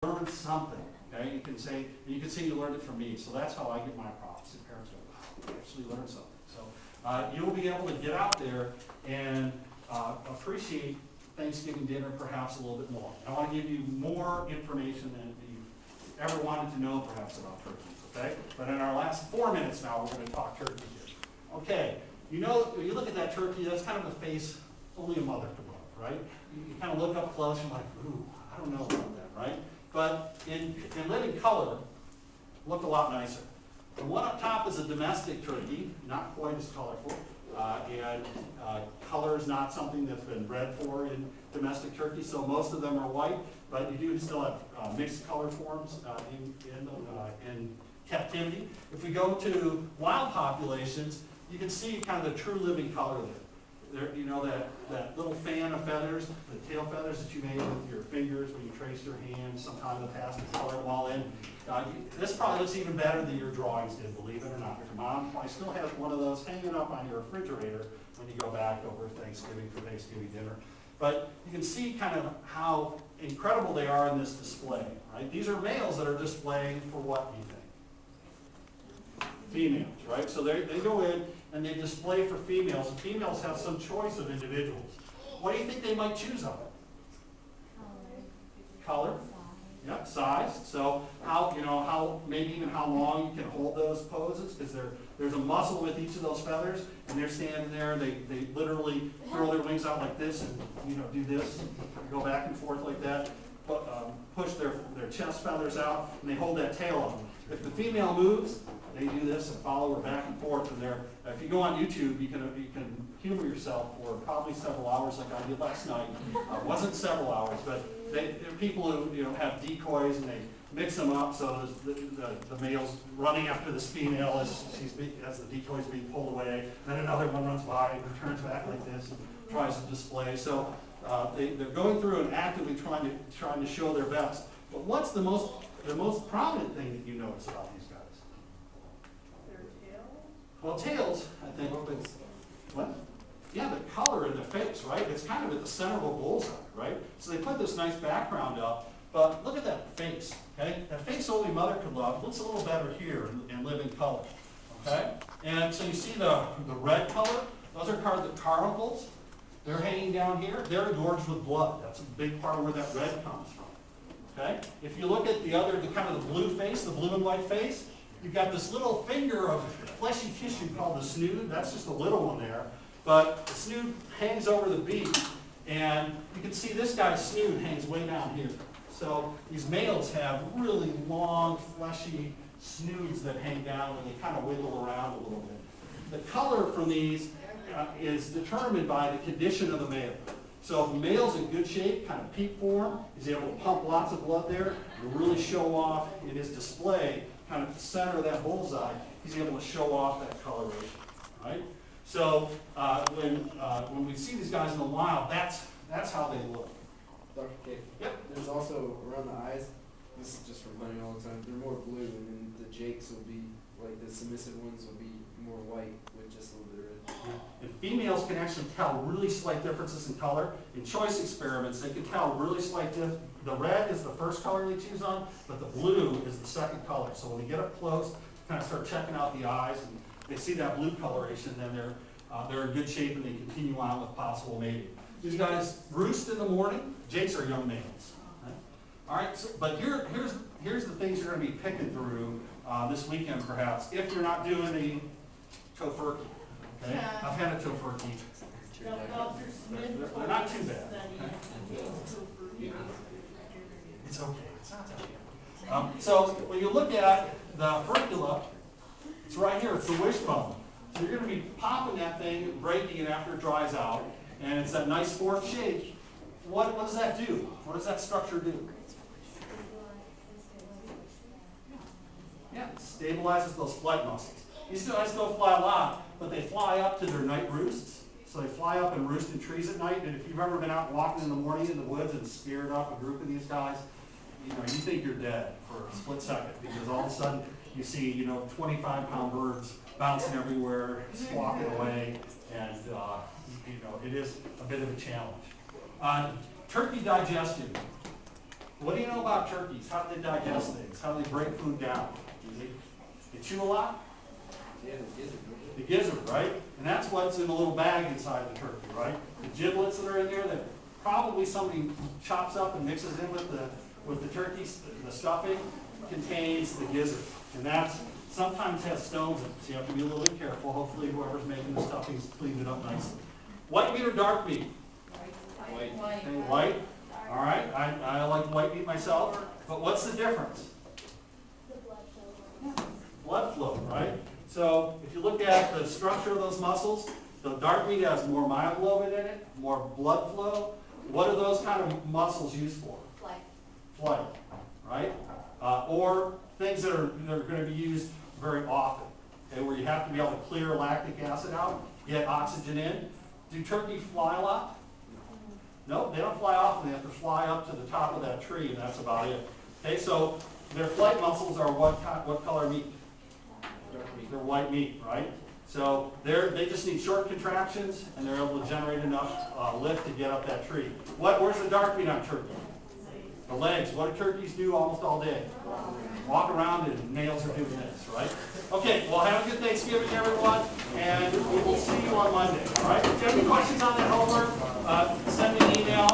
learned something. Okay, you can say you learned it from me. So that's how I get my props. And parents go, wow, you actually learned something. So you'll be able to get out there and appreciate Thanksgiving dinner perhaps a little bit more. I want to give you more information than you've ever wanted to know perhaps about turkeys. Okay, but in our last 4 minutes now, we're going to talk turkey here. Okay, you know, when you look at that turkey, that's kind of a face only a mother could love, right? You kind of look up close and you're like, ooh, I don't know about that, right? But in living color, look a lot nicer. The one up top is a domestic turkey, not quite as colorful, and color is not something that's been bred for in domestic turkey, so most of them are white, but you do still have mixed color forms in captivity. If we go to wild populations, you can see kind of the true living color there. You know that little fan of feathers, the tail feathers that you made with your fingers when you traced your hands sometime in the past and colored them all in. This probably looks even better than your drawings did, believe it or not. Your mom probably still has one of those hanging up on your refrigerator when you go back over Thanksgiving for Thanksgiving dinner. But you can see kind of how incredible they are in this display, right? These are males that are displaying for what, do you think? Females, right? So they go in and they display for females, and females have some choice of individuals. What do you think they might choose of it? Color. Yep, size. So how maybe even how long you can hold those poses, because there's a muscle with each of those feathers, and they're standing there, they literally throw their wings out like this and do this, go back and forth like that, push their chest feathers out, and they hold that tail up. If the female moves, they do this and follow her back and forth. And if you go on YouTube, you can humor yourself for probably several hours, like I did last night. It wasn't several hours, but there are people who have decoys and they mix them up so the male's running after this female as the decoy's being pulled away. Then another one runs by and turns back like this and tries to display. So they're going through and actively trying to show their best. But what's the most prominent thing that you notice about these guys? Well, tails, I think, what? Yeah, the color in the face, right? It's kind of at the center of a bullseye, right? So they put this nice background up, but look at that face, okay? That face only mother could love. Looks a little better here in living color, okay? And so you see the red color? Those are the carbuncles. They're hanging down here. They're gorged with blood. That's a big part of where that red comes from, okay? If you look at the kind of the blue face, the blue and white face, you've got this little finger of fleshy tissue called the snood. That's just a little one there. But the snood hangs over the beak, and you can see this guy's snood hangs way down here. So these males have really long, fleshy snoods that hang down, and they kind of wiggle around a little bit. The color from these is determined by the condition of the male. So if the male's in good shape, kind of peak form, he's able to pump lots of blood there and really show off in his display, kind of the center of that bullseye, he's able to show off that coloration, right? So when we see these guys in the wild, that's how they look. Dr. K. Yep. There's also around the eyes, this is just from hunting all the time, they're more blue, and then the jakes will be, like the submissive ones will be more white with just a little bit of red. And females can actually tell really slight differences in color. In choice experiments, they can tell really slight differences. The red is the first color they choose on, but the blue is the second color. So when they get up close, kind of start checking out the eyes, and they see that blue coloration, then they're in good shape and they continue on with possible mating. These guys roost in the morning. Jakes are young males. Right? All right, so, but here's the things you're going to be picking through this weekend, perhaps, if you're not doing the tofurkey. Okay, I've had a tofurkey. They're not too bad. Okay? It's okay. It's not that bad. So when you look at the furcula, it's right here. It's the wishbone. So you're going to be popping that thing, breaking it after it dries out, and it's that nice forked shape. What does that do? What does that structure do? Yeah, it stabilizes those flight muscles. These guys don't fly a lot, but they fly up to their night roosts. So they fly up and roost in trees at night, and if you've ever been out walking in the morning in the woods and scared up a group of these guys, you think you're dead for a split second, because all of a sudden you see 25-pound birds bouncing everywhere, squawking away, and it is a bit of a challenge. Turkey digestion. What do you know about turkeys? How do they digest things? How do they break food down? They chew a lot? Yeah, the gizzard. The gizzard, right? And that's what's in the little bag inside the turkey, right? The giblets that are in there that probably somebody chops up and mixes in with the turkey, the stuffing, contains the gizzard. And that's sometimes has stones in it, so you have to be a little bit careful. Hopefully whoever's making the stuffing's cleaned it up nicely. White meat or dark meat? White. Okay, white. All right, I like white meat myself, but what's the difference? Blood flow, right? So if you look at the structure of those muscles, the dark meat has more myoglobin in it, more blood flow. What are those kind of muscles used for? Flight, right? Or things that are going to be used very often, okay, where you have to be able to clear lactic acid out, get oxygen in. Do turkeys fly a lot? No, they don't fly often. They have to fly up to the top of that tree, and that's about it. Okay, so their flight muscles are what color meat? Dark meat. They're white meat, right? So they just need short contractions, and they're able to generate enough lift to get up that tree. Where's the dark meat on turkey? The legs. What do turkeys do almost all day? Walk around and nails are doing this, right? Okay, well, have a good Thanksgiving, everyone, and we will see you on Monday, all right? If you have any questions on that homework, send me an email.